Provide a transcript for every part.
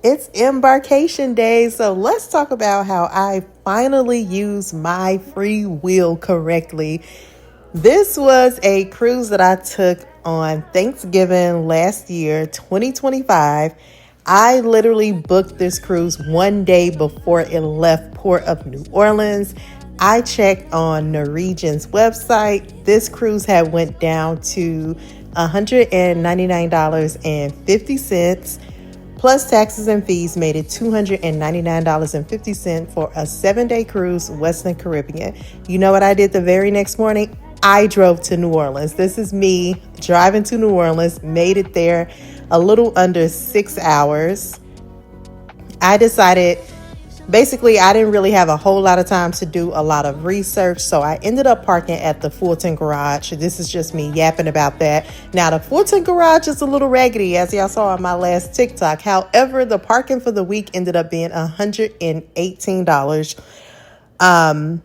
It's embarkation day, so let's talk about how I finally use my free will correctly. This was a cruise that I took on Thanksgiving last year, 2025. I literally booked this cruise one day before it left Port of New Orleans. I checked on Norwegian's website. This cruise had went down to $199.50 plus taxes and fees made it $299.50 for a 7-day cruise, Western Caribbean. You know what I did the very next morning? I drove to New Orleans. This is me driving to New Orleans, made it there a little under 6 hours. I decided basically I didn't really have a whole lot of time to do a lot of research, so I ended up parking at the Fulton Garage. This is just me yapping about that. Now, the Fulton Garage is a little raggedy, as y'all saw on my last TikTok. However, the parking for the week ended up being $118.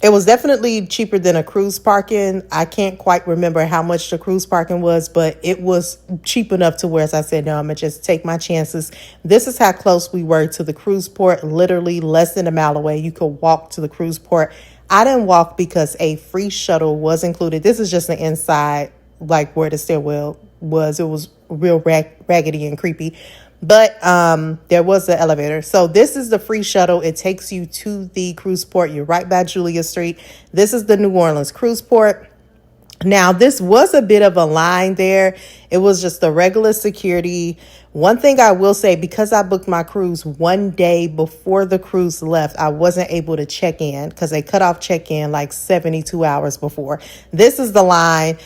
It was definitely cheaper than a cruise parking. I can't quite remember how much the cruise parking was, but it was cheap enough to where, as I said, no, I'm going to just take my chances. This is how close we were to the cruise port, literally less than a mile away. You could walk to the cruise port. I didn't walk because a free shuttle was included. This is just the inside, like where the stairwell was. It was real raggedy and creepy. But there was an elevator. So this is the free shuttle. It takes you to the cruise port. You're right by Julia Street. This is the New Orleans cruise port. Now, this was a bit of a line there. It was just the regular security. One thing I will say, because I booked my cruise one day before the cruise left, I wasn't able to check in because they cut off check-in like 72 hours before. This is the line.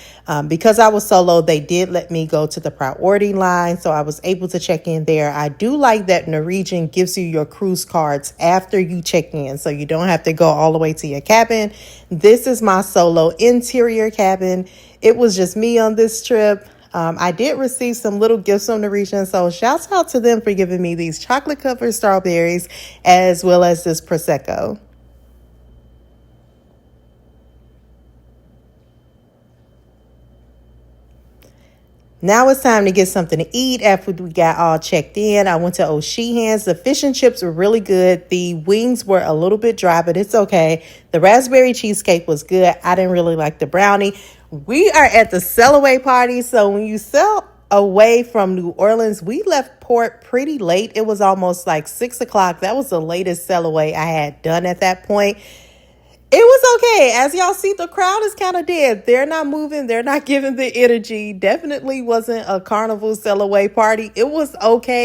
Because I was solo, they did let me go to the priority line, so I was able to check in there. I do like that Norwegian gives you your cruise cards after you check in, so you don't have to go all the way to your cabin. This is my solo interior cabin. It was just me on this trip. I did receive some little gifts from Norwegian, so shouts out to them for giving me these chocolate covered strawberries as well as this Prosecco. Now it's time to get something to eat after we got all checked in. I went to O'Sheehan's. The fish and chips were really good. The wings were a little bit dry, but it's okay. The raspberry cheesecake was good. I didn't really like the brownie. We are at the sail away party. So when you sail away from New Orleans, we left port pretty late. It was almost like 6 o'clock. That was the latest sail away I had done at that point. It was okay. As y'all see, the crowd is kind of dead. They're not moving. They're not giving the energy. Definitely wasn't a carnival sail away party. It was okay.